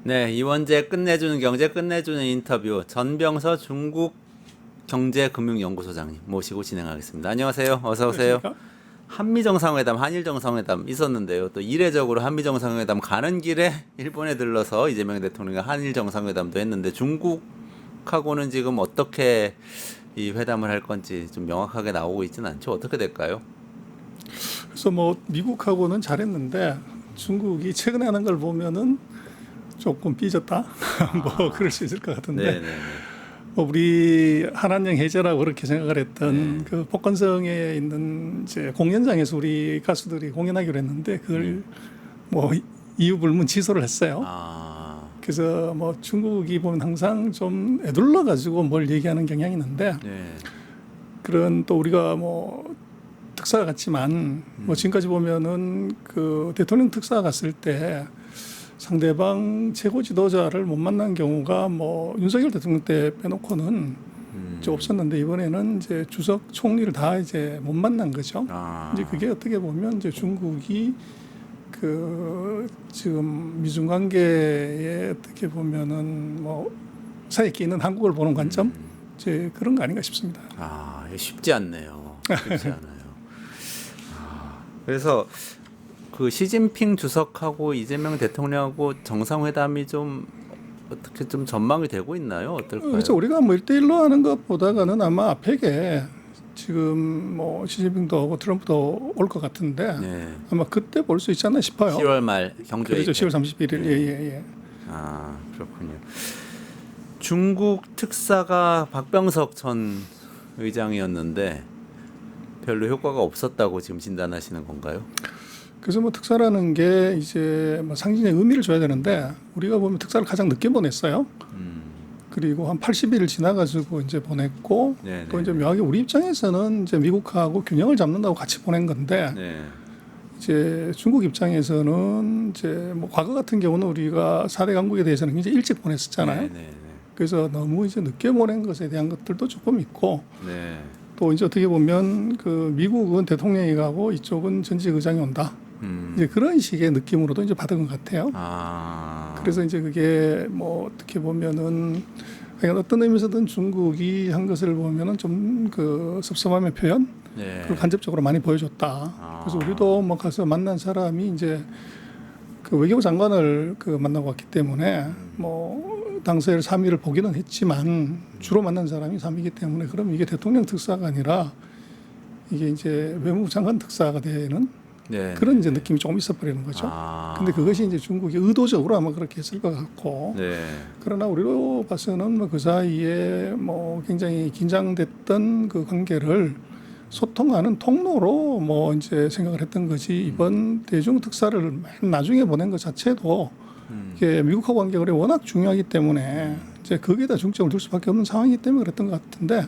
네, 이원재 끝내주는 경제 끝내주는 인터뷰 전병서 중국 경제금융연구소장님 모시고 진행하겠습니다. 안녕하세요. 어서 오세요. 한미 정상회담, 한일 정상회담 있었는데요. 또 이례적으로 한미 정상회담 가는 길에 일본에 들러서 이재명 대통령이 한일 정상회담도 했는데 중국하고는 지금 어떻게 이 회담을 할 건지 좀 명확하게 나오고 있지는 않죠. 어떻게 될까요? 그래서 뭐 미국하고는 잘했는데 중국이 최근에 하는 걸 보면은 조금 삐졌다. 뭐 그럴 수 있을 것 같은데. 네네. 뭐 우리 한한령 해제라고 그렇게 생각을 했던 그 복건성에 있는 이제 공연장에서 우리 가수들이 공연하기로 했는데 그걸 뭐 이유 불문 취소를 했어요. 그래서 뭐 중국이 보면 항상 좀 애둘러 가지고 뭘 얘기하는 경향이 있는데 네. 그런 또 우리가 뭐 특사가 갔지만 뭐 지금까지 보면은 그 대통령 특사 갔을 때 상대방 최고 지도자를 못 만난 경우가 뭐 윤석열 대통령 때 빼놓고는 이제 없었는데 이번에는 이제 주석 총리를 다 이제 못 만난 거죠. 이제 그게 어떻게 보면 이제 중국이 그 지금 미중 관계에 어떻게 보면은 뭐 사이에 있는 한국을 보는 관점 이제 그런 거 아닌가 싶습니다. 쉽지 않네요. 쉽지 않아요. 그래서 그 시진핑 주석하고 이재명 대통령하고 정상회담이 좀 어떻게 좀 전망이 되고 있나요? 어떨까요? 그렇죠. 우리가 뭐 1대1로 하는 것보다는 아마 앞에게 지금 뭐 시진핑도 오고 트럼프도 올 것 같은데 네. 아마 그때 볼 수 있지 않나 싶어요. 10월 말 경주에 그렇죠. 10월 31일. 예. 그렇군요. 중국 특사가 박병석 전 의장이었는데 별로 효과가 없었다고 지금 진단하시는 건가요? 그래서 뭐 특사라는 게 이제 뭐 상징의 의미를 줘야 되는데 우리가 보면 특사를 가장 늦게 보냈어요. 그리고 한 80일을 지나가지고 이제 보냈고 네네. 또 이제 묘하게 우리 입장에서는 이제 미국하고 균형을 잡는다고 같이 보낸 건데 네. 이제 중국 입장에서는 이제 뭐 과거 같은 경우는 우리가 4대 강국에 대해서는 굉장히 일찍 보냈었잖아요. 네. 그래서 너무 이제 늦게 보낸 것에 대한 것들도 조금 있고 네. 또 이제 어떻게 보면 그 미국은 대통령이 가고 이쪽은 전직 의장이 온다. 이제 그런 식의 느낌으로도 이제 받은 것 같아요. 그래서 이제 그게 뭐 어떻게 보면은 어떤 의미에서든 중국이 한 것을 보면은 좀 그 섭섭함의 표현, 네. 그걸 간접적으로 많이 보여줬다. 그래서 우리도 뭐 가서 만난 사람이 이제 그 외교부 장관을 그 만나고 왔기 때문에 뭐 당사일 3위를 보기는 했지만 주로 만난 사람이 3위이기 때문에 그럼 이게 대통령 특사가 아니라 이게 이제 외무부 장관 특사가 되는 네. 그런 이제 느낌이 조금 있어버리는 거죠. 근데 그것이 이제 중국이 의도적으로 아마 그렇게 했을 것 같고. 네. 그러나 우리로 봐서는 뭐 그 사이에 뭐 굉장히 긴장됐던 그 관계를 소통하는 통로로 뭐 이제 생각을 했던 거지 이번 대중 특사를 맨 나중에 보낸 것 자체도 이게 미국하고 관계가 워낙 중요하기 때문에 이제 거기에다 중점을 둘 수밖에 없는 상황이기 때문에 그랬던 것 같은데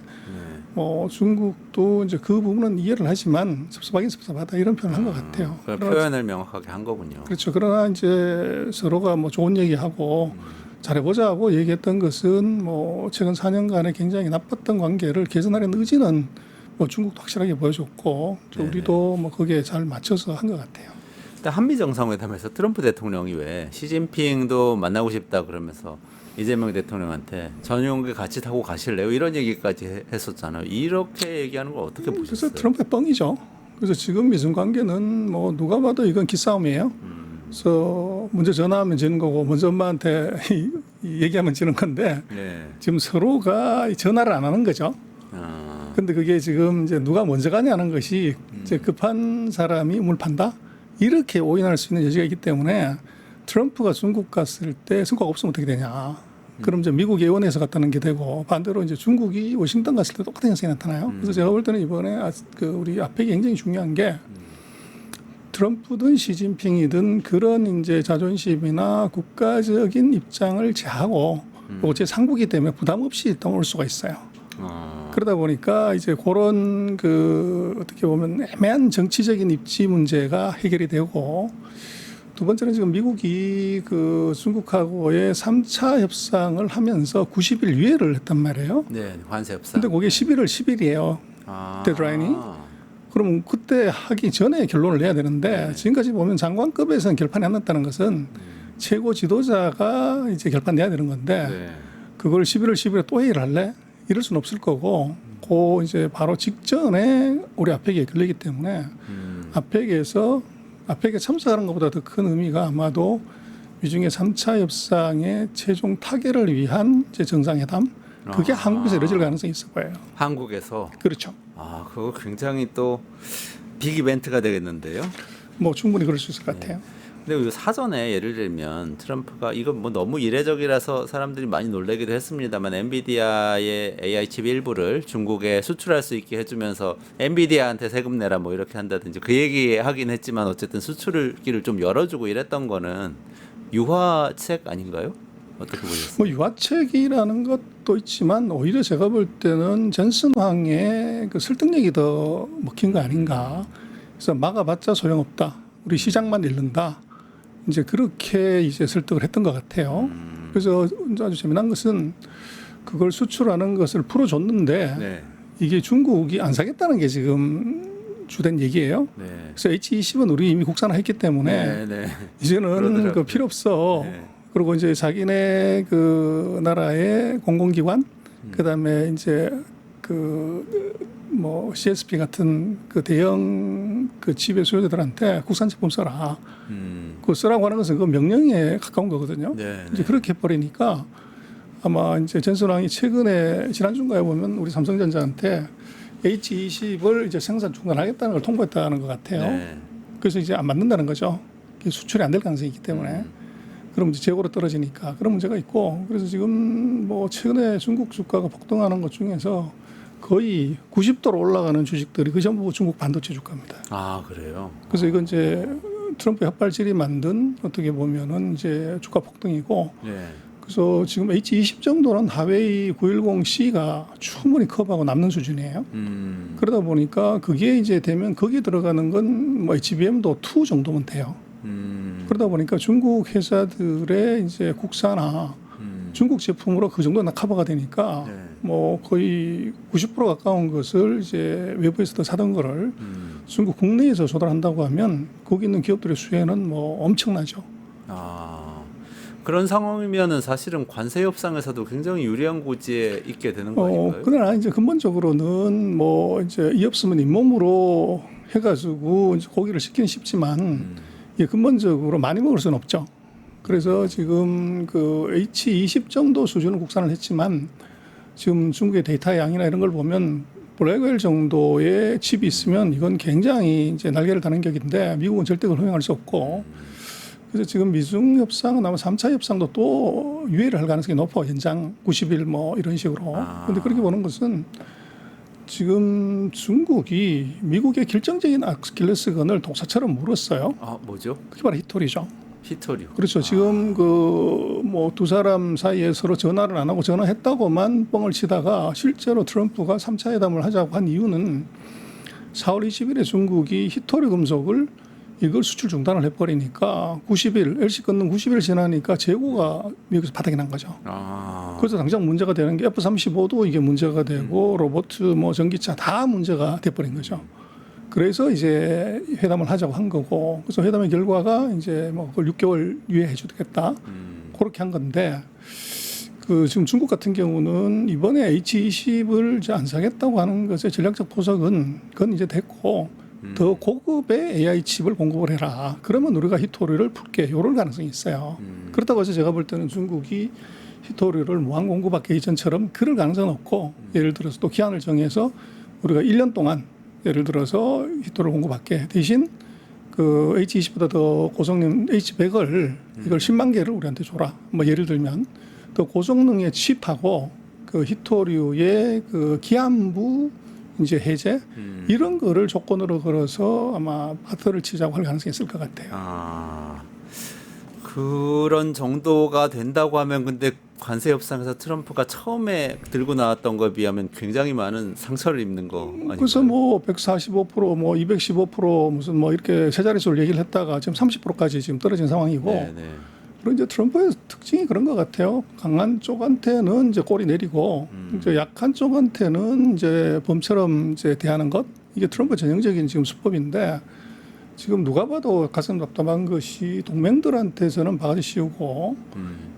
뭐 중국도 이제 그 부분은 이해를 하지만 섭섭하긴 섭섭하다 이런 표현을 한 것 같아요. 표현을 명확하게 한 거군요. 그렇죠. 그러나 이제 서로가 뭐 좋은 얘기하고 잘해보자고 얘기했던 것은 뭐 최근 4년간의 굉장히 나빴던 관계를 개선하려는 의지는 뭐 중국도 확실하게 보여줬고 우리도 뭐 거기에 잘 맞춰서 한 것 같아요. 일단 한미 정상회담에서 트럼프 대통령이 왜 시진핑도 만나고 싶다 그러면서 이재명 대통령한테 전용기 같이 타고 가실래요? 이런 얘기까지 했었잖아요. 이렇게 얘기하는 걸 어떻게 보셨어요? 그래서 트럼프의 뻥이죠. 그래서 지금 미중 관계는 뭐 누가 봐도 이건 기싸움이에요. 그래서 먼저 전화하면 지는 거고 먼저 엄마한테 얘기하면 지는 건데 지금 서로가 전화를 안 하는 거죠. 근데 그게 지금 이제 누가 먼저 가냐는 것이 이제 급한 사람이 물 판다? 이렇게 오인할 수 있는 여지가 있기 때문에 트럼프가 중국 갔을 때 성과가 없으면 어떻게 되냐. 그럼 이제 미국 예원에서 갔다는 게 되고 반대로 이제 중국이 워싱턴 갔을 때 똑같은 현상이 나타나요. 그래서 제가 볼 때는 이번에 그 우리 앞에 굉장히 중요한 게 트럼프든 시진핑이든 그런 이제 자존심이나 국가적인 입장을 제하고 또 제 상국이기 때문에 부담 없이 일단 올 수가 있어요. 그러다 보니까 이제 그런 그 어떻게 보면 애매한 정치적인 입지 문제가 해결이 되고 두 번째는 지금 미국이 그 중국하고의 3차 협상을 하면서 90일 유예를 했단 말이에요. 네, 관세 협상. 근데 그게 11월 10일이에요. 데드라인이. 그럼 그때 하기 전에 결론을 내야 되는데 지금까지 보면 장관급에서는 결판이 안 났다는 것은 최고 지도자가 이제 결판내야 되는 건데 네. 그걸 11월 10일에 또 회의를 할래? 이럴 수는 없을 거고 그 이제 바로 직전에 우리 아펙에 걸리기 때문에 아펙에 참석하는 것보다 더 큰 의미가 아마도 미중의 3차 협상의 최종 타결을 위한 이제 정상회담 그게 한국에서 이루어질 가능성이 있을 거예요. 한국에서 그렇죠. 그거 굉장히 또 빅 이벤트가 되겠는데요. 뭐 충분히 그럴 수 있을 것 같아요. 근데 그 사전에 예를 들면 트럼프가 이건 뭐 너무 이례적이라서 사람들이 많이 놀라기도 했습니다만 엔비디아의 AI 칩 일부를 중국에 수출할 수 있게 해주면서 엔비디아한테 세금 내라 뭐 이렇게 한다든지 그 얘기 하긴 했지만 어쨌든 수출 길을 좀 열어주고 이랬던 거는 유화책 아닌가요? 어떻게 보셨어요? 뭐 유화책이라는 것도 있지만 오히려 제가 볼 때는 존슨 황의 그 설득력이 더 먹힌 거 아닌가. 그래서 막아봤자 소용없다. 우리 시장만 잃는다. 이제 그렇게 이제 설득을 했던 것 같아요. 그래서 아주 재미난 것은 그걸 수출하는 것을 풀어줬는데 네. 이게 중국이 안 사겠다는 게 지금 주된 얘기예요. 네. 그래서 H20은 우리 이미 국산화했기 때문에 이제는 그러더라고요. 그 필요 없어. 그리고 이제 자기네 그 나라의 공공기관, 그다음에 이제 그 뭐 CSP 같은 그 대형 그 지배 수요자들한테 국산 제품 써라. 그 쓰라고 하는 것은 그 명령에 가까운 거거든요. 이제 그렇게 해버리니까 아마 이제 존슨 왕이 최근에 지난주인가에 보면 우리 삼성전자한테 H20을 이제 생산 중단하겠다는 걸 통보했다는 것 같아요. 그래서 이제 안 맞는다는 거죠. 수출이 안 될 가능성이 있기 때문에. 그럼 이제 재고로 떨어지니까 그런 문제가 있고 그래서 지금 뭐 최근에 중국 주가가 폭등하는 것 중에서 거의 90도로 올라가는 주식들이 그 전부 중국 반도체 주가입니다. 아 그래요? 그래서 이건 이제 트럼프 협발질이 만든 어떻게 보면은 이제 주가 폭등이고 그래서 지금 H20 정도는 하웨이 910C가 충분히 커버하고 남는 수준이에요. 그러다 보니까 그게 이제 되면 거기 들어가는 건 뭐 HBM도 2 정도면 돼요. 그러다 보니까 중국 회사들의 이제 국산화, 중국 제품으로 그 정도는 커버가 되니까 뭐 거의 90% 가까운 것을 이제 외부에서도 사던 거를 중국 국내에서 조달한다고 하면 거기 있는 기업들의 수혜는 뭐 엄청나죠. 그런 상황이면은 사실은 관세 협상에서도 굉장히 유리한 고지에 있게 되는 거 아닌가요? 그러나 이제 근본적으로는 뭐 이제 이 없으면 잇몸으로 해가지고 이제 고기를 시키는 쉽지만 이게 근본적으로 많이 먹을 수는 없죠. 그래서 지금 그 H20 정도 수준은 국산을 했지만 지금 중국의 데이터 양이나 이런 걸 보면 블랙웰 정도의 칩이 있으면 이건 굉장히 이제 날개를 다는 격인데 미국은 절대 그걸 허용할 수 없고 그래서 지금 미중 협상은 아마 3차 협상도 또 유예를 할 가능성이 높아 연장 90일 뭐 이런 식으로. 그런데 그렇게 보는 것은 지금 중국이 미국의 결정적인 아킬레스건을 독사처럼 물었어요. 뭐죠? 그게 바로 히토리죠. 히토리요. 그렇죠. 지금 그 뭐 두 사람 사이에 서로 전화를 안 하고 전화했다고만 뻥을 치다가 실제로 트럼프가 3차 회담을 하자고 한 이유는 4월 20일에 중국이 히토리 금속을 이걸 수출 중단을 해버리니까 90일, LC 끊는 90일 지나니까 재고가 미국에서 바닥이 난 거죠. 그래서 당장 문제가 되는 게 F-35도 이게 문제가 되고 로봇, 뭐 전기차 다 문제가 돼버린 거죠. 그래서 이제 회담을 하자고 한 거고, 그래서 회담의 결과가 이제 뭐 그걸 6개월 유예해 주겠다. 그렇게 한 건데, 그 지금 중국 같은 경우는 이번에 H20을 이제 안 사겠다고 하는 것의 전략적 포석은 그건 이제 됐고, 더 고급의 AI 칩을 공급을 해라. 그러면 우리가 히토리를 풀게. 이럴 가능성이 있어요. 그렇다고 해서 제가 볼 때는 중국이 히토리를 무한 공급받기 이전처럼 그럴 가능성은 없고, 예를 들어서 또 기한을 정해서 우리가 1년 동안 예를 들어서 히토리를 공급받게 대신 그 H20보다 더 고성능 H100을 이걸 10만 개를 우리한테 줘라. 뭐 예를 들면 더 고성능의 칩하고 그 히토류의 그 기한부 이제 해제 이런 거를 조건으로 걸어서 아마 파트를 치자고 할 가능성이 있을 것 같아요. 그런 정도가 된다고 하면 근데 관세 협상에서 트럼프가 처음에 들고 나왔던 거에 비하면 굉장히 많은 상처를 입는 거 아닌가요? 그래서 뭐 145%, 뭐 215% 무슨 뭐 이렇게 세 자릿수를 얘기를 했다가 지금 30%까지 지금 떨어진 상황이고. 그리고 이제 트럼프의 특징이 그런 것 같아요. 강한 쪽한테는 이제 꼬리 내리고 이제 약한 쪽한테는 이제 범처럼 이제 대하는 것. 이게 트럼프 전형적인 지금 수법인데 지금 누가 봐도 가슴 답답한 것이 동맹들한테서는 바가지 씌우고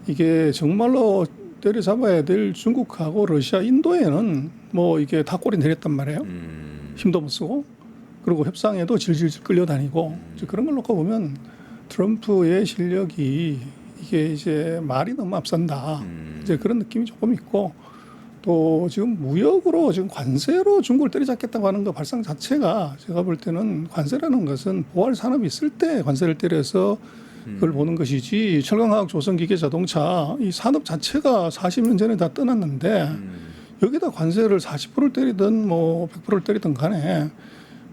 이게 정말로 때려잡아야 될 중국하고 러시아, 인도에는 뭐 이게 다 꼬리 내렸단 말이에요. 힘도 못 쓰고 그리고 협상에도 질질 끌려다니고 이제 그런 걸 놓고 보면 트럼프의 실력이 이게 이제 말이 너무 앞선다. 이제 그런 느낌이 조금 있고 또 지금 무역으로 지금 관세로 중국을 때려잡겠다고 하는 거 발상 자체가 제가 볼 때는 관세라는 것은 보할 산업이 있을 때 관세를 때려서 그걸 보는 것이지 철강화학, 조선기계, 자동차 이 산업 자체가 40년 전에 다 떠났는데 여기다 관세를 40%를 때리든 뭐 100%를 때리든 간에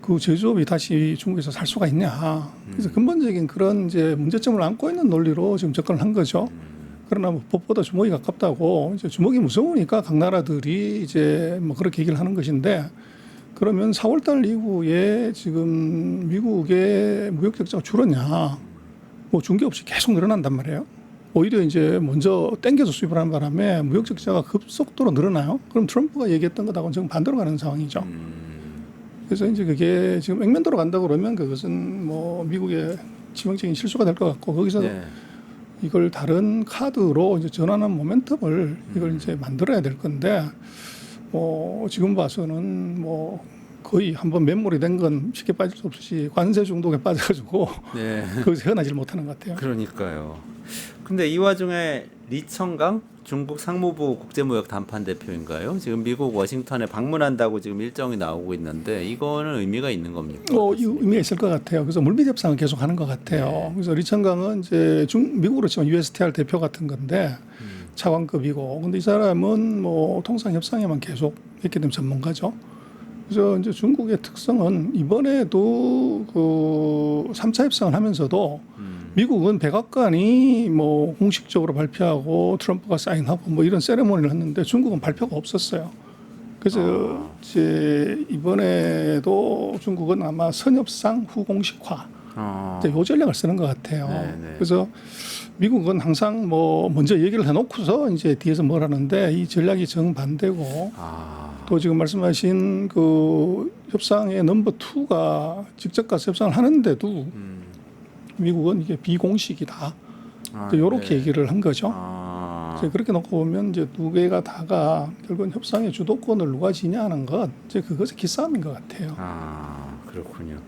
그 제조업이 다시 중국에서 살 수가 있냐. 그래서 근본적인 그런 이제 문제점을 안고 있는 논리로 지금 접근을 한 거죠. 그러나 뭐 법보다 주먹이 가깝다고 이제 주먹이 무서우니까 각 나라들이 이제 뭐 그렇게 얘기를 하는 것인데 그러면 4월달 이후에 지금 미국의 무역 적자가 줄었냐? 뭐 중개 없이 계속 늘어난단 말이에요. 오히려 이제 먼저 땡겨서 수입을 하는 바람에 무역 적자가 급속도로 늘어나요. 그럼 트럼프가 얘기했던 것하고는 지금 반대로 가는 상황이죠. 그래서 이제 그게 지금 액면도로 간다고 그러면 그것은 뭐 미국의 치명적인 실수가 될 것 같고 거기서 네. 이걸 다른 카드로 이제 전환한 모멘텀을 이걸 이제 만들어야 될 건데 지금 봐서는 뭐 거의 한번 매몰이 된 건 쉽게 빠질 수 없이 관세 중독에 빠져가지고 네. 거기서 헤어나질 못하는 것 같아요. 그러니까요. 근데 이 와중에 리청강 중국 상무부 국제무역 담판 대표인가요? 지금 미국 워싱턴에 방문한다고 지금 일정이 나오고 있는데 이거는 의미가 있는 겁니까? 의미가 있을 것 같아요. 그래서 물밑 협상을 계속 하는 것 같아요. 네. 그래서 리청강은 이제 미국으로 치면 USTR 대표 같은 건데 차관급이고, 근데 이 사람은 뭐 통상 협상에만 계속 했기 때문에 전문가죠. 그래서 이제 중국의 특성은 이번에도 그 3차 협상을 하면서도 미국은 백악관이 뭐 공식적으로 발표하고 트럼프가 사인하고 뭐 이런 세레모니를 했는데 중국은 발표가 없었어요. 그래서 이제 이번에도 중국은 아마 선협상 후공식화 이제 요 전략을 쓰는 것 같아요. 네네. 그래서 미국은 항상 뭐 먼저 얘기를 해놓고서 이제 뒤에서 뭘 하는데 이 전략이 정반대고 또 지금 말씀하신 그 협상의 넘버 2가 직접 가서 협상을 하는데도 미국은 이게 비공식이다. 이렇게 네. 얘기를 한 거죠. 이제 그렇게 놓고 보면 이제 두 개가 다가 결국은 협상의 주도권을 누가 지냐 하는 것, 이제 그것이 기싸움인 것 같아요. 그렇군요.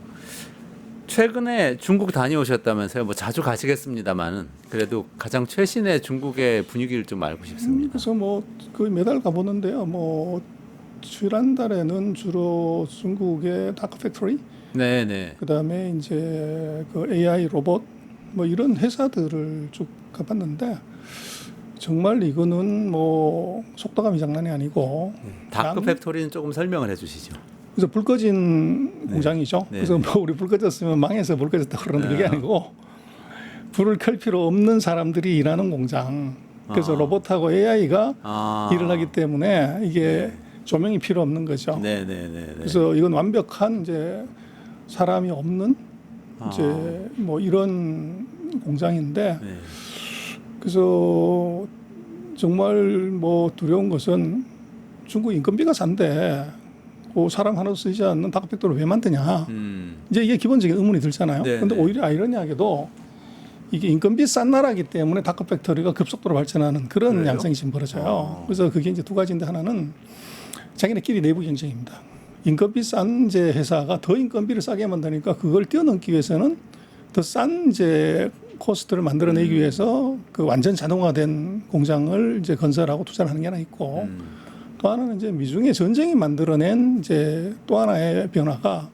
최근에 중국 다녀오셨다면서요? 뭐 자주 가시겠습니다만은 그래도 가장 최신의 중국의 분위기를 좀 알고 싶습니다. 그래서 뭐 거의 매달 가보는데요. 뭐 지난달에는 주로 중국의 다크 팩토리, 네네. 그다음에 이제 그 AI 로봇 뭐 이런 회사들을 쭉 가봤는데 정말 이거는 뭐 속도감이 장난이 아니고 다크 팩토리는 조금 설명을 해주시죠. 그래서 불 꺼진 공장이죠. 네. 그래서 뭐 우리 불 꺼졌으면 망해서 불 꺼졌다 그러는데 그게 아니고 불을 켤 필요 없는 사람들이 일하는 공장. 그래서 로봇하고 AI가 일을 하기 때문에 이게 조명이 필요 없는 거죠. 네네네. 그래서 이건 완벽한 이제 사람이 없는 이제 뭐 이런 공장인데 네. 그래서 정말 뭐 두려운 것은 중국 인건비가 싼데 그 사람 하나 쓰지 않는 다크팩토리를 왜 만드냐. 이제 이게 기본적인 의문이 들잖아요. 네, 그런데 네. 오히려 아이러니하게도 이게 인건비 싼 나라이기 때문에 다크팩토리가 급속도로 발전하는 그런 그래요? 양상이 지금 벌어져요. 그래서 그게 이제 두 가지인데 하나는 자기네끼리 내부 경쟁입니다. 인건비 싼 이제 회사가 더 인건비를 싸게 만드니까 그걸 뛰어넘기 위해서는 더 싼 이제 코스트를 만들어내기 위해서 그 완전 자동화된 공장을 이제 건설하고 투자를 하는 게 하나 있고 또 하나는 이제 미중의 전쟁이 만들어낸 이제 또 하나의 변화가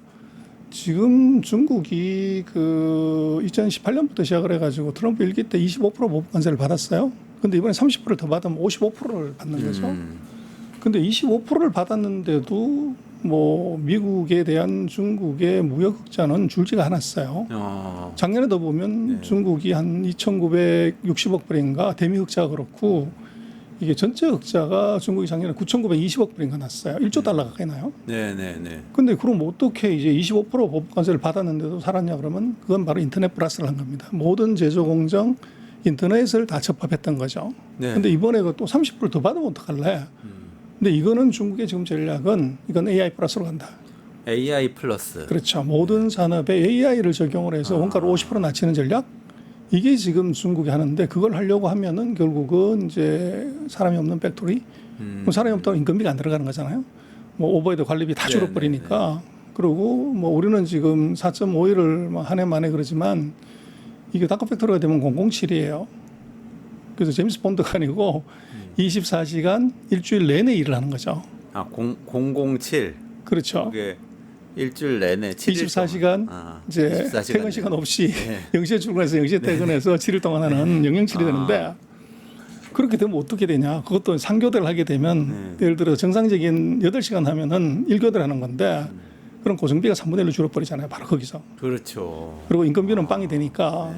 지금 중국이 그 2018년부터 시작을 해가지고 트럼프 일기 때 25% 보복 관세를 받았어요. 근데 이번에 30%를 더 받으면 55%를 받는 거죠. 근데 25%를 받았는데도 뭐 미국에 대한 중국의 무역 흑자는 줄지가 않았어요. 작년에도 보면 중국이 한 2,960억 불인가 대미 흑자가 그렇고 이게 전체 흑자가 중국이 작년에 9,920억 불인가 났어요. 1조 달러 가까이 나요. 네네네. 근데 그럼 어떻게 이제 25% 보복 관세를 받았는데도 살았냐 그러면 그건 바로 인터넷 플러스를 한 겁니다. 모든 제조 공정 인터넷을 다 접합했던 거죠. 네. 근데 이번에 또 30%더 받으면 어떡할래? 근데 이거는 중국의 지금 전략은 이건 AI 플러스로 간다. AI 플러스. 그렇죠. 모든 산업에 AI를 적용을 해서 원가를 50% 낮추는 전략. 이게 지금 중국이 하는데 그걸 하려고 하면은 결국은 이제 사람이 없는 팩토리, 그럼 사람이 없다고 인건비가 안 들어가는 거잖아요. 뭐 오버헤드 관리비 다 줄어버리니까. 그리고 뭐 우리는 지금 4.5일을 한 해 만에 그러지만 이게 다크 팩토리가 되면 007이에요. 그래서 제임스 본드가 아니고 24시간 일주일 내내 일을 하는 거죠. 아, 007. 그렇죠. 그게 일주일 내내 7일 24시간 이제 24시간 퇴근 시간 없이 네. 0시에 출근해서 0시에 퇴근해서 7일 동안 하는 영영칠이 되는데 그렇게 되면 어떻게 되냐? 그것도 3교대를 하게 되면 예를 들어 정상적인 8시간 하면은 1교대를 하는 건데 그럼 고정비가 3분의 1로 줄어버리잖아요. 바로 거기서. 그렇죠. 그리고 인건비는 빵이 되니까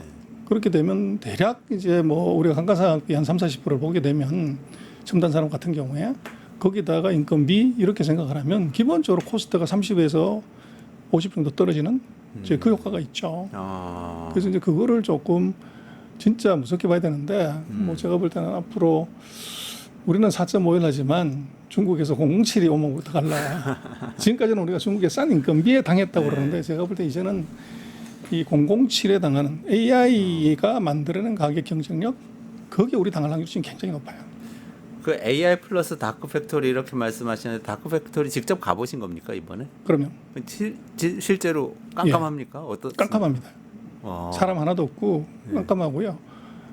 그렇게 되면 대략 이제 뭐 우리가 감가상각비 한 30-40%를 보게 되면 첨단 산업 같은 경우에 거기다가 인건비 이렇게 생각을 하면 기본적으로 코스트가 30에서 50 정도 떨어지는 이제 그 효과가 있죠. 그래서 이제 그거를 조금 진짜 무섭게 봐야 되는데 뭐 제가 볼 때는 앞으로 우리는 4.5일 하지만 중국에서 007이 오면 어떡할라. 지금까지는 우리가 중국의 싼 인건비에 당했다고 그러는데 제가 볼 때 이제는 이 007에 당하는 AI가 만들어낸 가격 경쟁력 거기에 우리 당할 확률이 지금 굉장히 높아요. 그 AI 플러스 다크 팩토리 이렇게 말씀하시는데 다크 팩토리 직접 가보신 겁니까 이번에? 그러면 실제로 깜깜합니까? 깜깜합니다. 사람 하나도 없고 깜깜하고요.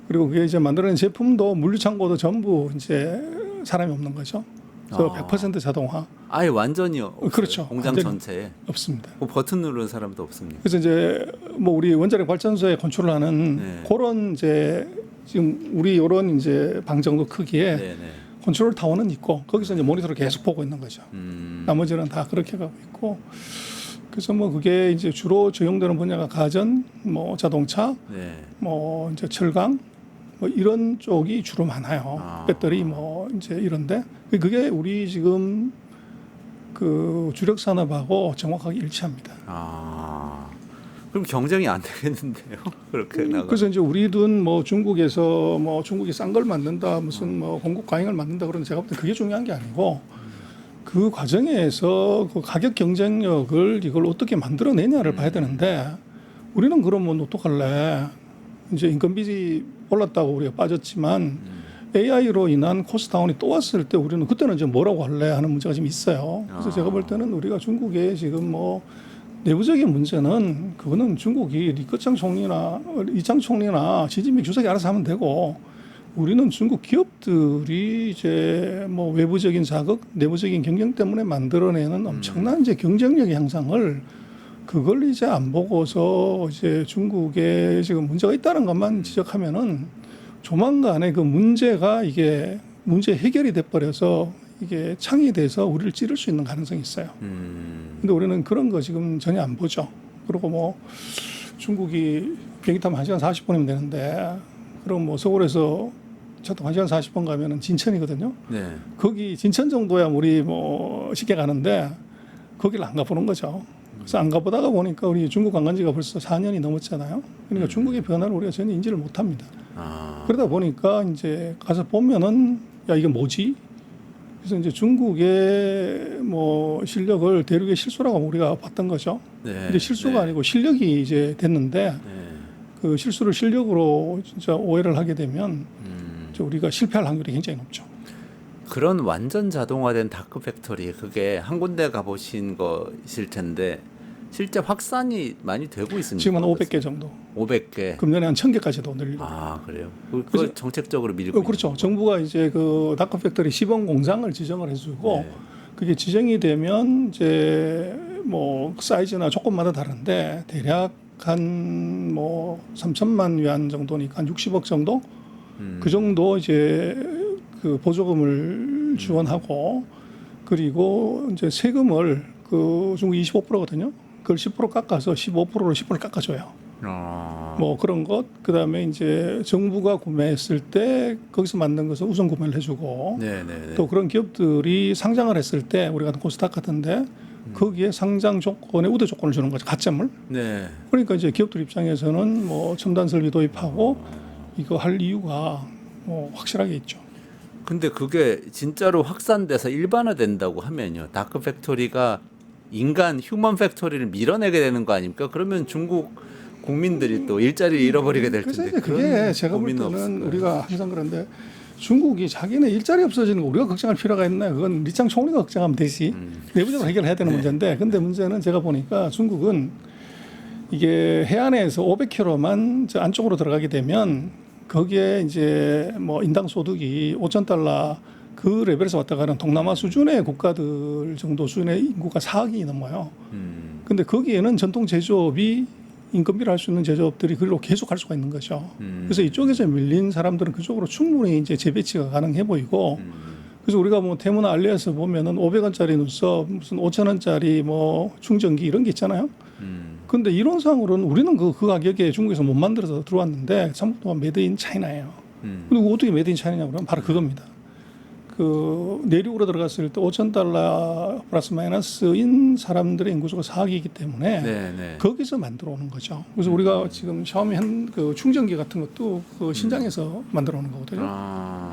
그리고 그게 이제 만들어낸 제품도 물류창고도 전부 이제 사람이 없는 거죠. 그래서 100% 자동화. 아예 완전히요. 그렇죠. 공장 전체에 없습니다. 그 버튼 누르는 사람도 없습니다. 그래서 이제 뭐 우리 원자력 발전소에 컨트롤하는 그런 이제 지금 우리 이런 이제 방 정도 크기에 컨트롤 타워는 있고 거기서 이제 모니터를 계속 보고 있는 거죠. 나머지는 다 그렇게 가고 있고 그래서 뭐 그게 이제 주로 적용되는 분야가 가전, 뭐 자동차, 뭐 이제 철강 뭐 이런 쪽이 주로 많아요. 배터리 뭐 이제 이런데 그게 우리 지금 그 주력 산업하고 정확하게 일치합니다. 그럼 경쟁이 안 되겠는데요? 그렇게 나가. 그래서 이제 우리든 뭐 중국에서 뭐 중국이 싼 걸 만든다 무슨 뭐 공급 과잉을 만든다 그런 제가 볼 때 그게 중요한 게 아니고 그 과정에서 그 가격 경쟁력을 이걸 어떻게 만들어내냐를 봐야 되는데 우리는 그러면 어떡할래? 이제 인건비 올랐다고 우리가 빠졌지만 AI로 인한 코스트 다운이 또 왔을 때 우리는 그때는 이제 뭐라고 할래 하는 문제가 지금 있어요. 그래서 제가 볼 때는 우리가 중국에 지금 뭐 내부적인 문제는 그거는 중국이 리커창 총리나 이창 총리나 시진핑 주석이 알아서 하면 되고 우리는 중국 기업들이 이제 뭐 외부적인 자극, 내부적인 경쟁 때문에 만들어내는 엄청난 이제 경쟁력 향상을 그걸 이제 안 보고서 이제 중국에 지금 문제가 있다는 것만 지적하면은 조만간에 그 문제가 이게 문제 해결이 돼 버려서 이게 창이 돼서 우리를 찌를 수 있는 가능성이 있어요. 근데 우리는 그런 거 지금 전혀 안 보죠. 그리고 뭐 중국이 비행기 타면 1시간 40분이면 되는데 그럼 뭐 서울에서 차도 1시간 40분 가면은 진천이거든요. 거기 진천 정도야 우리 뭐 쉽게 가는데 거기를 안 가보는 거죠. 그래서 안 가보다가 보니까 우리 중국 안 간 지가 벌써 4년이 넘었잖아요. 그러니까 중국의 변화를 우리가 전혀 인지를 못 합니다. 그러다 보니까 이제 가서 보면은 야 이게 뭐지? 그래서 이제 중국의 뭐 실력을 대륙의 실수라고 우리가 봤던 거죠. 근데 실수가 아니고 실력이 이제 됐는데 그 실수를 실력으로 진짜 오해를 하게 되면 우리가 실패할 확률이 굉장히 높죠. 그런 완전 자동화된 다크 팩토리 그게 한 군데 가보신 거실 텐데 실제 확산이 많이 되고 있습니다. 지금 한 500개 정도. 500개. 금년에 한 1000개까지도 늘리고. 그래요? 그걸 정책적으로 밀고. 그렇죠. 정부가 이제 그 다크 팩토리 시범 공장을 지정을 해주고 그게 지정이 되면 이제 뭐 사이즈나 조건마다 다른데 대략 한 뭐 3천만 위안 정도니까 한 60억 정도 그 정도 이제 그 보조금을 지원하고 그리고 이제 세금을 그 중국 25%거든요. 그걸 10% 깎아서 15%로 10% 깎아줘요. 뭐 그런 것, 그 다음에 이제 정부가 구매했을 때 거기서 만든 것을 우선 구매를 해주고 또 그런 기업들이 상장을 했을 때 우리 같은 코스닥 같은데 거기에 상장 조건에 우대 조건을 주는 거죠. 가점을. 그러니까 이제 기업들 입장에서는 뭐 첨단 설비 도입하고 이거 할 이유가 뭐 확실하게 있죠. 근데 그게 진짜로 확산돼서 일반화된다고 하면요. 다크 팩토리가 인간 휴먼 팩토리를 밀어내게 되는 거 아닙니까? 그러면 중국 국민들이 또 일자리를 잃어버리게 될 텐데. 그래서 그게 제가 볼 때는 우리가 항상 그런데 중국이 자기네 일자리 없어지는 거 우리가 걱정할 필요가 있나? 그건 리창 총리가 걱정하면 되지. 내부적으로 해결해야 되는 문제인데, 근데 문제는 제가 보니까 중국은 이게 해안에서 500km만 저 안쪽으로 들어가게 되면 거기에 이제 뭐 인당 소득이 5,000달러 그 레벨에서 왔다 가는 동남아 수준의 국가들 정도 수준의 인구가 4억이 넘어요. 근데 거기에는 전통 제조업이 인건비를 할 수 있는 제조업들이 그걸로 계속 갈 수가 있는 거죠. 그래서 이쪽에서 밀린 사람들은 그쪽으로 충분히 이제 재배치가 가능해 보이고, 그래서 우리가 뭐 태무나 알리에서 보면은 500원짜리 눈썹, 무슨 5,000원짜리 뭐 충전기 이런 게 있잖아요. 근데 이론상으로는 우리는 그 가격에 중국에서 못 만들어서 들어왔는데 전부 다 메이드 인 차이나예요. 그리고 어떻게 메이드 인 차이나냐 그러면 바로 그겁니다. 그 내륙으로 들어갔을 때 5,000달러 플러스 마이너스인 사람들의 인구수가 4억이기 때문에 네네. 거기서 만들어 오는 거죠. 그래서 우리가 지금 샤오미 그 충전기 같은 것도 그 신장에서 만들어 오는 거거든요.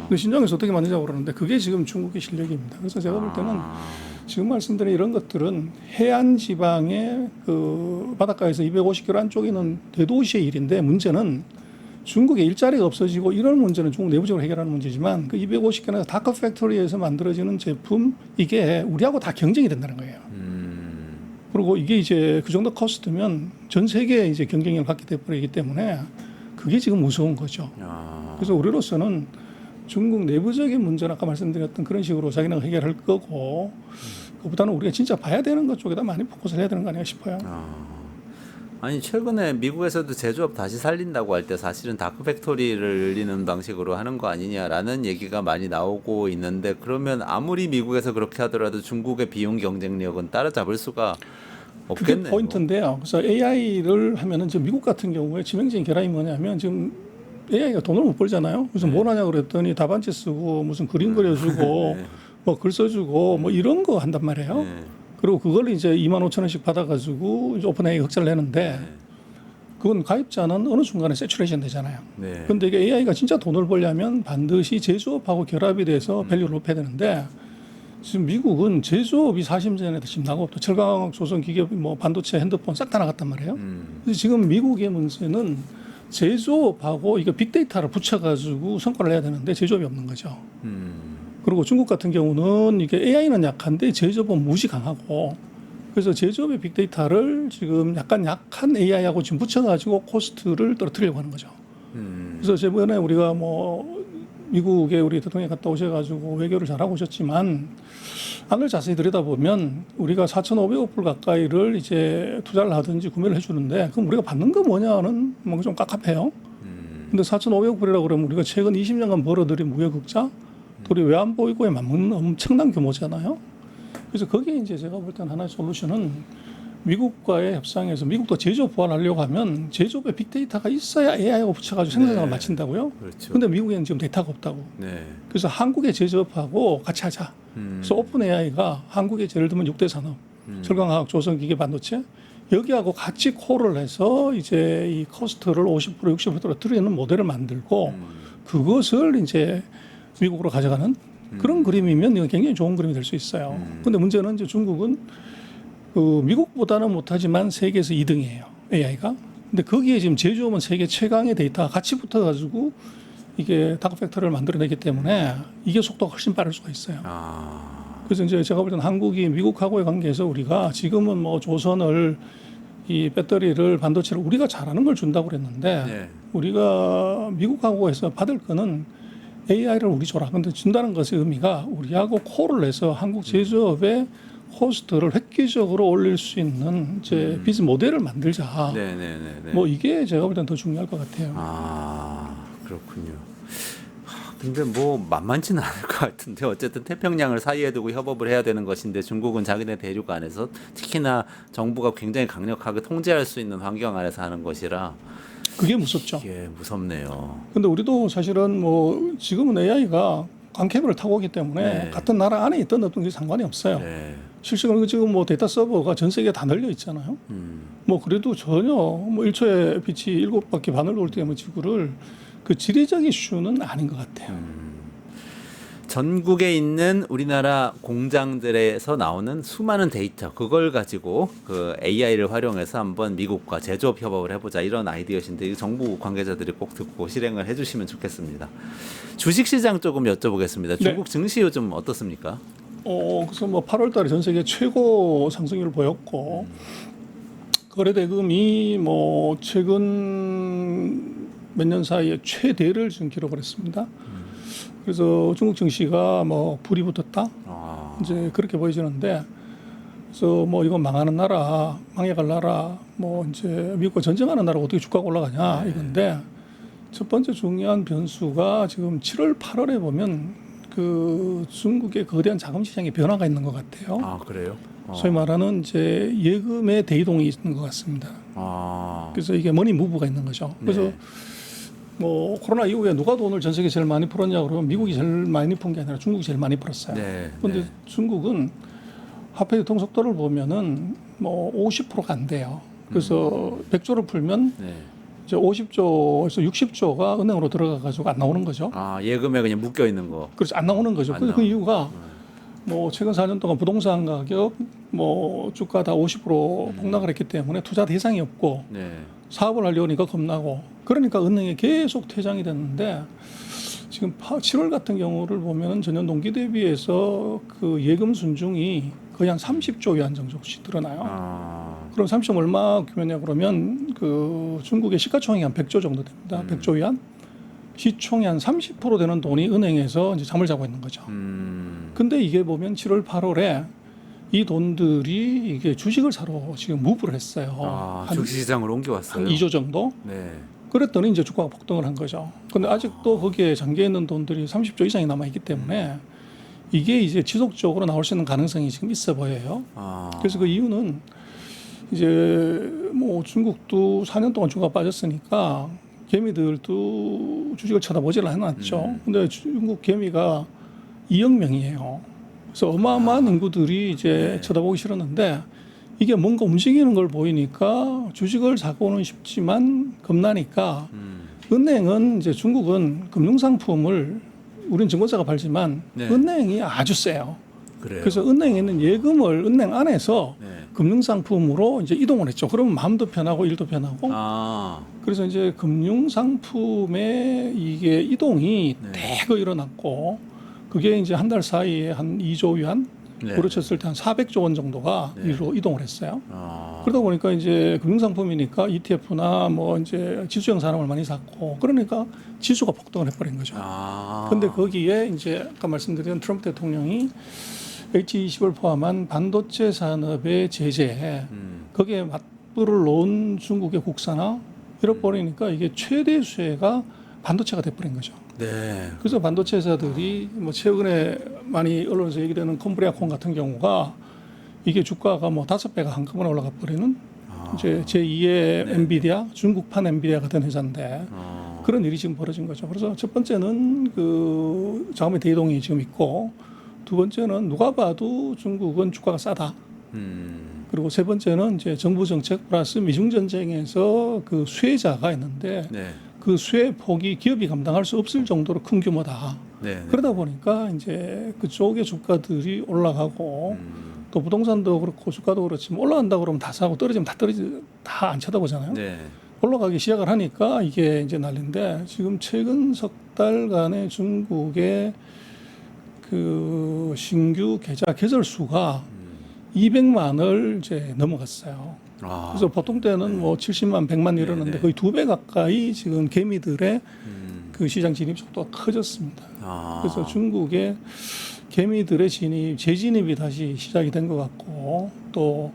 근데 신장에서 어떻게 만드냐고 그러는데 그게 지금 중국의 실력입니다. 그래서 제가 볼 때는 지금 말씀드린 이런 것들은 해안 지방의 그 바닷가에서 250km 안쪽에 있는 대도시의 일인데, 문제는 중국의 일자리가 없어지고 이런 문제는 중국 내부적으로 해결하는 문제지만 그 250개나 다크 팩토리에서 만들어지는 제품 이게 우리하고 다 경쟁이 된다는 거예요. 그리고 이게 이제 그 정도 코스트면 전 세계에 이제 경쟁력을 갖게 돼버리기 때문에 그게 지금 무서운 거죠. 그래서 우리로서는 중국 내부적인 문제는 아까 말씀드렸던 그런 식으로 자기네가 해결할 거고, 그보다는 우리가 진짜 봐야 되는 것 쪽에다 많이 포커스를 해야 되는 거 아닌가 싶어요. 아니 최근에 미국에서도 제조업 다시 살린다고 할 때 사실은 다크 팩토리를 늘리는 방식으로 하는 거 아니냐라는 얘기가 많이 나오고 있는데, 그러면 아무리 미국에서 그렇게 하더라도 중국의 비용 경쟁력은 따라잡을 수가 없겠네요. 그게 포인트인데요. 그래서 AI를 하면은 지금 미국 같은 경우에 치명적인 결함이 뭐냐면 지금 AI가 돈을 못 벌잖아요. 그래서 뭘 하냐 그랬더니 답안지 쓰고 무슨 그림 그려주고 뭐 글 써주고 뭐 이런 거 한단 말이에요. 그리고 그걸 이제 25,000원씩 받아가지고 이제 오픈 AI 흑자를 내는데, 그건 가입자는 어느 순간에 세츄레이션 되잖아요. 근데 이게 AI가 진짜 돈을 벌려면 반드시 제조업하고 결합이 돼서 밸류를 높여야 되는데, 지금 미국은 제조업이 40년 전에 지금 나고 또 철강, 조선, 기계, 뭐 반도체, 핸드폰 싹 다 나갔단 말이에요. 그래서 지금 미국의 문제는 제조업하고 이거 빅데이터를 붙여가지고 성과를 내야 되는데 제조업이 없는 거죠. 그리고 중국 같은 경우는 이게 AI는 약한데 제조업은 무지 강하고, 그래서 제조업의 빅데이터를 지금 약간 약한 AI하고 지금 붙여가지고 코스트를 떨어뜨리려고 하는 거죠. 그래서 저번에 우리가 뭐 미국에 우리 대통령이 갔다 오셔가지고 외교를 잘하고 오셨지만, 안을 자세히 들여다보면 우리가 4,500억 불 가까이를 이제 투자를 하든지 구매를 해주는데, 그럼 우리가 받는 거 뭐냐는 뭔가 좀 깝깝해요. 근데 4,500억 불이라고 그러면 우리가 최근 20년간 벌어들인 무역흑자 우리 외환보유고에 맞먹는 엄청난 규모잖아요. 그래서 거기에 이제 제가 볼 때는 하나의 솔루션은 미국과의 협상에서, 미국도 제조업 보완하려고 하면 제조업에 빅데이터가 있어야 AI하고 붙여가지고 생산량을 맞춘다고요. 그렇죠. 근데 미국에는 지금 데이터가 없다고. 그래서 한국의 제조업하고 같이 하자. 그래서 오픈 AI가 한국의 예를 들면 6대 산업, 철강화학, 조선기계, 반도체 여기하고 같이 콜을 해서 이제 이 코스트를 50% 60%로 줄이는 모델을 만들고 그것을 이제 미국으로 가져가는 그런 그림이면 이건 굉장히 좋은 그림이 될 수 있어요. 근데 문제는 이제 중국은 그 미국보다는 못하지만 세계에서 2등이에요. AI가. 근데 거기에 지금 제조업은 세계 최강의 데이터가 같이 붙어가지고 이게 다크팩터리를 만들어내기 때문에 이게 속도가 훨씬 빠를 수가 있어요. 그래서 이제 제가 볼 때는 한국이 미국하고의 관계에서 우리가 지금은 뭐 조선을 이 배터리를 반도체를 우리가 잘하는 걸 준다고 그랬는데 우리가 미국하고 해서 받을 거는 AI를 우리 줘라. 근데 준다는 것의 의미가 우리하고 콜을 해서 한국 제조업의 코스트를 획기적으로 올릴 수 있는 이제 비즈니스 모델을 만들자. 뭐 이게 제가 볼 때는 더 중요할 것 같아요. 그렇군요. 근데 뭐 만만치는 않을 것 같은데, 어쨌든 태평양을 사이에 두고 협업을 해야 되는 것인데 중국은 자기네 대륙 안에서 특히나 정부가 굉장히 강력하게 통제할 수 있는 환경 안에서 하는 것이라 그게 무섭죠. 예, 무섭네요. 근데 우리도 사실은 뭐 지금은 AI가 강캐블을 타고 오기 때문에 같은 나라 안에 있던 어떤 게 상관이 없어요. 실시간으로 지금 뭐 데이터 서버가 전 세계에 다 널려 있잖아요. 뭐 그래도 전혀 뭐 1초에 빛이 7바퀴 반을 돌 때면 지구를 그 지리적 이슈는 아닌 것 같아요. 전국에 있는 우리나라 공장들에서 나오는 수많은 데이터 그걸 가지고 그 AI를 활용해서 한번 미국과 제조업 협업을 해보자 이런 아이디어신데 이 정부 관계자들이 꼭 듣고 실행을 해주시면 좋겠습니다. 주식시장 조금 여쭤보겠습니다. 중국 증시 요즘 어떻습니까? 그래서 뭐 8월달에 전 세계 최고 상승률을 보였고 거래대금이 뭐 최근 몇 년 사이에 최대를 지금 기록을 했습니다. 그래서 중국 증시가 뭐 불이 붙었다 이제 그렇게 보여지는데 그래서 뭐 이건 망하는 나라, 망해갈 나라, 뭐 이제 미국과 전쟁하는 나라가 어떻게 주가가 올라가냐 이건데 첫 번째 중요한 변수가 지금 7월, 8월에 보면 그 중국의 거대한 자금 시장의 변화가 있는 것 같아요. 아 그래요? 소위 말하는 이제 예금의 대이동이 있는 것 같습니다. 그래서 이게 머니 무브가 있는 거죠. 그래서 네. 뭐 코로나 이후에 누가 돈을 전 세계 제일 많이 풀었냐 그러면 미국이 제일 많이 푼 게 아니라 중국이 제일 많이 풀었어요. 그런데 중국은 화폐 유통 속도를 보면은 뭐 50%가 안 돼요. 그래서 100조를 풀면 이제 50조에서 60조가 은행으로 들어가 가지고 안 나오는 거죠. 예금에 그냥 묶여 있는 거. 그렇죠. 안 나오는 거죠. 그래서 그 이유가 뭐 최근 4년 동안 부동산 가격, 뭐 주가 다 50% 폭락을 했기 때문에 투자 대상이 없고 사업을 하려니까 겁나고 그러니까 은행에 계속 퇴장이 됐는데 지금 7월 같은 경우를 보면 전년 동기 대비해서 그 예금 순중이 거의 한 30조 위안 정도씩 드러나요. 그럼 30조 얼마 규모냐 그러면 그 중국의 시가총액이 한 100조 정도 됩니다. 100조 위안. 시총이 한 30% 되는 돈이 은행에서 이제 잠을 자고 있는 거죠. 근데 이게 보면 7월, 8월에 이 돈들이 이게 주식을 사러 지금 무브를 했어요. 주식시장으로 옮겨왔어요. 한 2조 정도. 그랬더니 이제 주가가 폭등을 한 거죠. 근데 아직도 거기에 잠겨 있는 돈들이 30조 이상이 남아 있기 때문에 이게 이제 지속적으로 나올 수 있는 가능성이 지금 있어 보여요. 그래서 그 이유는 이제 뭐 중국도 4년 동안 주가가 빠졌으니까 개미들도 주식을 쳐다보질 않았죠. 근데 중국 개미가 2억 명이에요. 그래서 어마어마한 인구들이 이제 쳐다보기 싫었는데 이게 뭔가 움직이는 걸 보이니까 주식을 사고는 쉽지만 겁나니까 은행은 이제 중국은 금융상품을 우린 증권사가 팔지만 은행이 아주 세요. 그래서 은행에는 예금을 은행 안에서 금융상품으로 이제 이동을 했죠. 그러면 마음도 편하고 일도 편하고. 그래서 이제 금융상품의 이게 이동이 대거 일어났고 그게 이제 한 달 사이에 한 2조 위안 고로 쳤을 때 한 400조 원 정도가 이로 이동을 했어요. 그러다 보니까 이제 금융상품이니까 ETF나 뭐 이제 지수형 산업을 많이 샀고 그러니까 지수가 폭등을 해버린 거죠. 근데 거기에 이제 아까 말씀드린 트럼프 대통령이 H20을 포함한 반도체 산업의 제재 거기에 맞불을 놓은 중국의 국산화 이래버리니까 이게 최대 수혜가 반도체가 돼버린 거죠. 그래서 반도체 회사들이 뭐 최근에 많이 언론에서 얘기되는 컴브리아콘 같은 경우가 이게 주가가 뭐 5배가 한꺼번에 올라가 버리는 이제 제2의 엔비디아, 중국판 엔비디아가 된 회사인데 그런 일이 지금 벌어진 거죠. 그래서 첫 번째는 그 자금의 대이동이 지금 있고 두 번째는 누가 봐도 중국은 주가가 싸다. 그리고 세 번째는 이제 정부 정책 플러스 미중 전쟁에서 그 수혜자가 있는데 그 수혜 폭이 기업이 감당할 수 없을 정도로 큰 규모다. 그러다 보니까 이제 그쪽의 주가들이 올라가고 또 부동산도 그렇고 주가도 그렇지만 올라간다 그러면 다 사고 떨어지면 다 안 쳐다보잖아요. 올라가기 시작을 하니까 이게 이제 난리인데 지금 최근 석 달간의 중국의 그 신규 계좌 개설 수가 200만을 이제 넘어갔어요. 그래서 보통 때는 뭐 70만, 100만 이러는데 거의 2배 가까이 지금 개미들의 그 시장 진입 속도가 커졌습니다. 그래서 중국의 개미들의 재진입이 다시 시작이 된 것 같고 또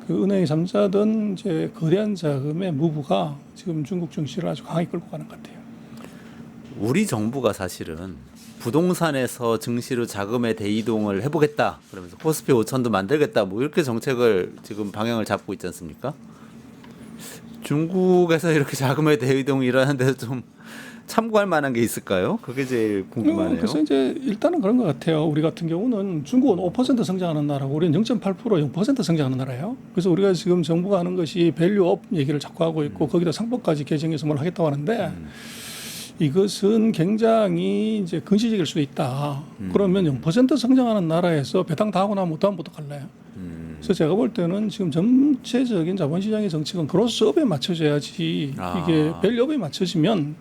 그 은행에 잠자던 이제 거대한 자금의 무브가 지금 중국 증시를 아주 강하게 끌고 가는 것 같아요. 우리 정부가 사실은 부동산에서 증시로 자금의 대이동을 해보겠다 그러면서 코스피 5천도 만들겠다 뭐 이렇게 정책을 지금 방향을 잡고 있지 않습니까? 중국에서 이렇게 자금의 대이동이 일어나는데 좀 참고할 만한 게 있을까요? 그게 제일 궁금하네요. 그래서 이제 일단은 그런 것 같아요. 우리 같은 경우는 중국은 5% 성장하는 나라고 우리는 0.8% 0% 성장하는 나라예요. 그래서 우리가 지금 정부가 하는 것이 밸류업 얘기를 자꾸 하고 있고 거기다 상법까지 개정해서 뭘 하겠다고 하는데 이것은 굉장히 이제 근시적일 수도 있다. 그러면 0% 성장하는 나라에서 배당 다 하고 나면 어떠한부터 갈래요? 그래서 제가 볼 때는 지금 전체적인 자본시장의 정책은 그로스업에 맞춰져야지 이게 밸류업에 맞춰지면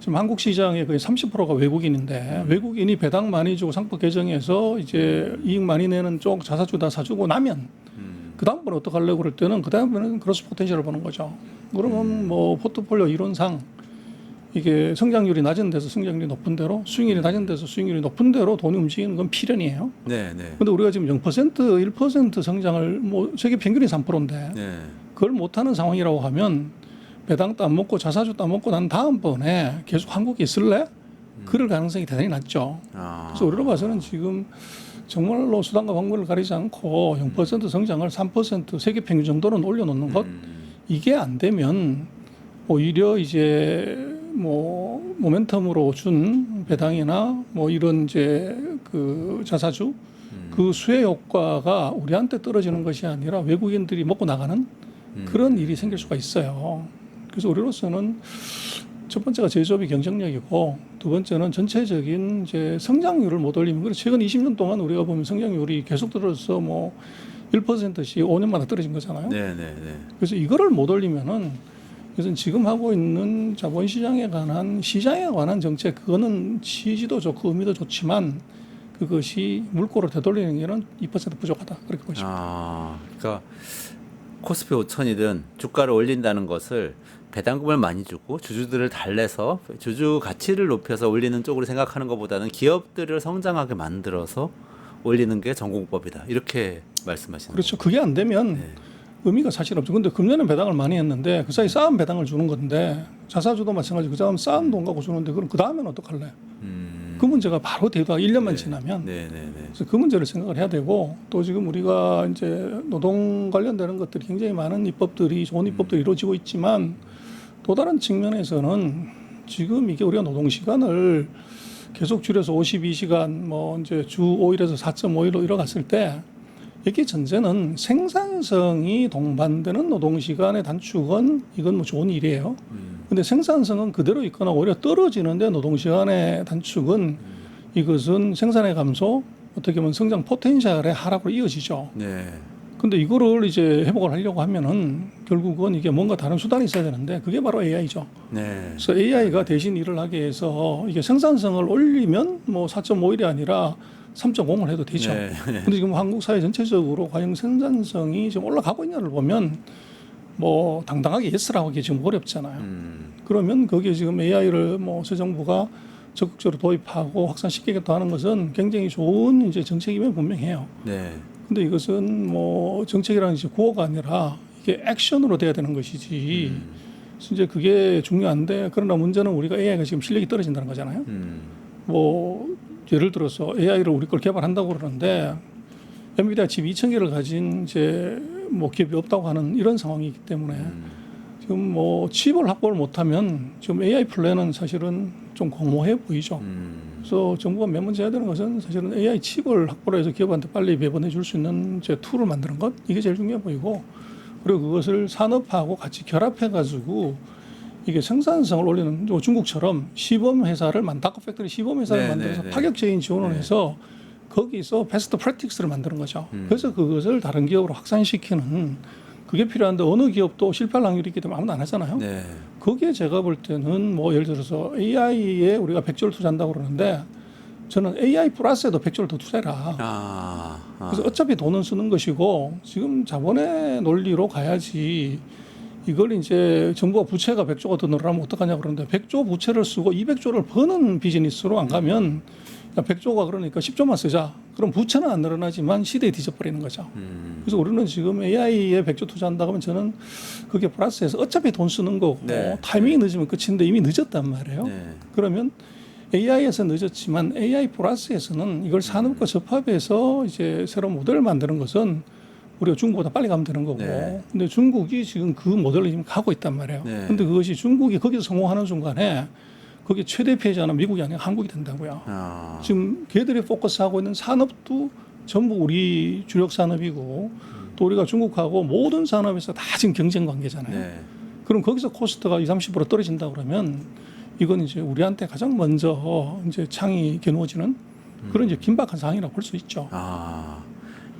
지금 한국 시장의 거의 30%가 외국인인데 외국인이 배당 많이 주고 상법 개정해서 이제 이익 많이 내는 쪽 자사주 다 사주고 나면 그 다음번에 어떻게 하려고 그럴 때는 그 다음번에는 크로스 포텐셜을 보는 거죠. 그러면 뭐 포트폴리오 이론상 이게 성장률이 낮은 데서 성장률이 높은 대로 수익률이 낮은 데서 수익률이 높은 대로 돈이 움직이는 건 필연이에요. 네, 네. 근데 우리가 지금 0% 1% 성장을 뭐 세계 평균이 3%인데 네. 그걸 못하는 상황이라고 하면 배당도 안 먹고 자사주도 안 먹고 난 다음번에 계속 한국에 있을래? 그럴 가능성이 대단히 낮죠. 그래서 우리로 봐서는 지금 정말로 수단과 방법을 가리지 않고 0% 성장을 3% 세계 평균 정도는 올려놓는 것 이게 안 되면 오히려 이제 뭐 모멘텀으로 준 배당이나 뭐 이런 이제 그 자사주 그 수혜 효과가 우리한테 떨어지는 것이 아니라 외국인들이 먹고 나가는 그런 일이 생길 수가 있어요. 그래서 우리로서는 첫 번째가 제조업이 경쟁력이고 두 번째는 전체적인 이제 성장률을 못 올리면 그래서 최근 20년 동안 우리가 보면 성장률이 계속 들어서 뭐 1%씩 5년마다 떨어진 거잖아요. 네, 네, 네. 그래서 이거를 못 올리면은 그래서 지금 하고 있는 자본시장에 관한 시장에 관한 정책 그거는 취지도 좋고 의미도 좋지만 그것이 물꼬를 되돌리는 게는 2% 부족하다 그렇게 보십니다. 그러니까 코스피 5천이든 주가를 올린다는 것을 배당금을 많이 주고 주주들을 달래서 주주 가치를 높여서 올리는 쪽으로 생각하는 것보다는 기업들을 성장하게 만들어서 올리는 게 전공법이다 이렇게 말씀하시는 그렇죠. 그게 안 되면 네. 의미가 사실 없죠. 근데 금년에 배당을 많이 했는데 그 사이 쌓은 배당을 주는 건데 자사주도 마찬가지 그 다음 쌓은 돈 갖고 주는데 그럼 그 다음에는 어떡할래? 그 문제가 바로 대두하고 1년만 네. 지나면 네, 네, 네. 그래서 그 문제를 생각을 해야 되고 또 지금 우리가 이제 노동 관련되는 것들이 굉장히 많은 입법들이 좋은 입법들이 이루어지고 있지만 또 다른 측면에서는 지금 이게 우리가 노동 시간을 계속 줄여서 52시간 뭐 이제 주 5일에서 4.5일로 이뤄갔을 때 이게 전제는 생산성이 동반되는 노동 시간의 단축은 이건 뭐 좋은 일이에요. 근데 생산성은 그대로 있거나 오히려 떨어지는데 노동 시간의 단축은 이것은 생산의 감소, 어떻게 보면 성장 포텐셜의 하락으로 이어지죠. 네. 근데 이거를 이제 회복을 하려고 하면은 결국은 이게 뭔가 다른 수단이 있어야 되는데 그게 바로 AI죠. 네. 그래서 AI가 대신 일을 하게 해서 이게 생산성을 올리면 뭐 4.5일이 아니라 3.0을 해도 되죠. 네. 근데 지금 한국 사회 전체적으로 과연 생산성이 지금 올라가고 있냐를 보면 뭐 당당하게 예스라고 하기 지금 어렵잖아요. 그러면 거기에 지금 AI를 뭐 새 정부가 적극적으로 도입하고 확산시키겠다 하는 것은 굉장히 좋은 이제 정책이면 분명해요. 네. 근데 이것은 뭐 정책이라는 이제 구호가 아니라 이게 액션으로 돼야 되는 것이지. 그래서 이제 그게 중요한데 그러나 문제는 우리가 AI가 지금 실력이 떨어진다는 거잖아요. 뭐 예를 들어서 AI를 우리 걸 개발한다고 그러는데 엔비디아 칩 2,000개를 가진 이제 뭐 기업이 없다고 하는 이런 상황이기 때문에 지금 뭐 칩을 확보를 못하면 지금 AI 플랜은 사실은 좀 공모해 보이죠. 그래서 정부가 맨 먼저 해야 되는 것은 사실은 AI 칩을 확보를 해서 기업한테 빨리 배분해 줄 수 있는 이제 툴을 만드는 것 이게 제일 중요해 보이고 그리고 그것을 산업하고 같이 결합해 가지고 이게 생산성을 올리는 중국처럼 시범 회사를 다크 팩토리 시범 회사를 네, 만들어서 네, 네. 파격적인 지원을 네. 해서 거기서 베스트 프랙티스를 만드는 거죠. 그래서 그것을 다른 기업으로 확산시키는 그게 필요한데 어느 기업도 실패할 확률이 있기 때문에 아무도 안 하잖아요. 네. 거기에 제가 볼 때는 뭐 예를 들어서 AI에 우리가 100조를 투자한다고 그러는데 저는 AI 플러스에도 100조를 더 투자해라. 그래서 어차피 돈은 쓰는 것이고 지금 자본의 논리로 가야지 이걸 이제 정부가 부채가 100조가 더 늘어나면 어떡하냐 그러는데 100조 부채를 쓰고 200조를 버는 비즈니스로 안 가면 100조가 그러니까 10조만 쓰자. 그럼 부채는 안 늘어나지만 시대에 뒤져버리는 거죠. 그래서 우리는 지금 AI에 100조 투자한다고 하면 저는 그게 플러스해서 어차피 돈 쓰는 거고 네. 타이밍이 늦으면 끝인데 이미 늦었단 말이에요. 네. 그러면 AI에서 늦었지만 AI 플러스에서는 이걸 산업과 접합해서 이제 새로운 모델을 만드는 것은 우리가 중국보다 빨리 가면 되는 거고. 네. 근데 중국이 지금 그 모델을 지금 가고 있단 말이에요. 네. 근데 그것이 중국이 거기서 성공하는 순간에 거기 최대 피해자는 미국이 아니라 한국이 된다고요. 지금 걔들이 포커스하고 있는 산업도 전부 우리 주력 산업이고 또 우리가 중국하고 모든 산업에서 다 지금 경쟁 관계잖아요. 네. 그럼 거기서 코스트가 20-30% 떨어진다 그러면 이건 이제 우리한테 가장 먼저 이제 창이 겨누어지는 그런 이제 긴박한 상황이라고 볼 수 있죠. 아,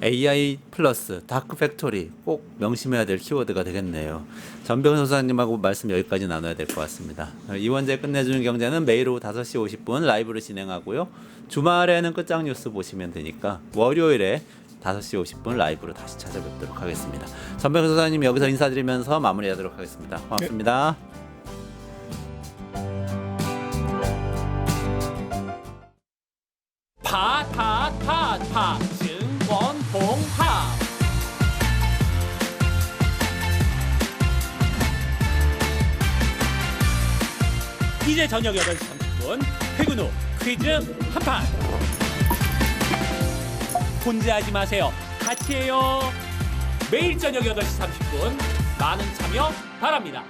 AI 플러스 다크 팩토리 꼭 명심해야 될 키워드가 되겠네요. 전병 소사님하고 말씀 여기까지 나눠야 될 것 같습니다. 이원재 끝내주는 경제는 매일 오후 5시 50분 라이브로 진행하고요. 주말에는 끝장 뉴스 보시면 되니까 월요일에 5시 50분 라이브로 다시 찾아뵙도록 하겠습니다. 전병 소사님 여기서 인사드리면서 마무리하도록 하겠습니다. 고맙습니다. 파 증권홍합 이제 저녁 8시 30분 퇴근 후 퀴즈 한판 혼자 하지 마세요. 같이 해요. 매일 저녁 8시 30분 많은 참여 바랍니다.